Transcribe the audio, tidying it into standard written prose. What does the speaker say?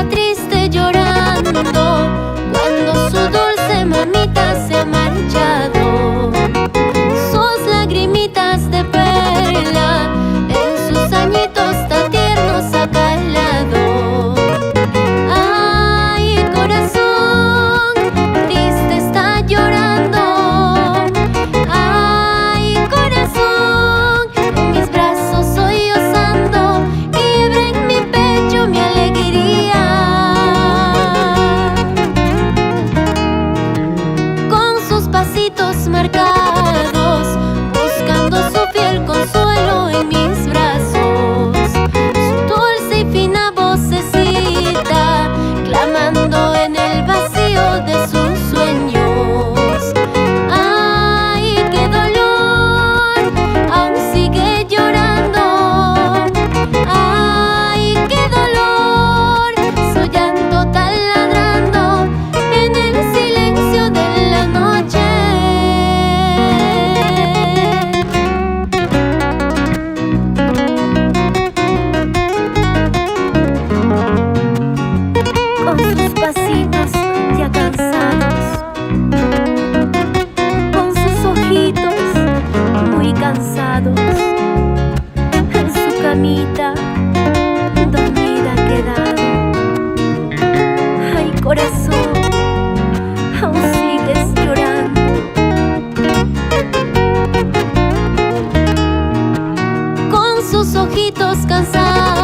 Triste llorando cuando su dulce mamita se ha marchado. Sus lagrimitas de perla en sus añitos tan tiernos ha calado. Ay, corazón, triste está llorando. Ay, corazón, en mis brazos sollozando, quiebra en mi pecho mi alegría. Pasitos marcados, buscando su fiel consuelo en mis brazos. Su dulce y fina vocecita, clamando en el vacío de sus sueños. Ay, qué dolor, aún sigue llorando. Ay, qué dolor, su llanto taladrando en el silencio de la noche. Con sus pasitos ya cansados, con sus ojitos muy cansados, en su camita dormida ha quedado. Ay, corazón, aún sigues llorando. Con sus ojitos cansados,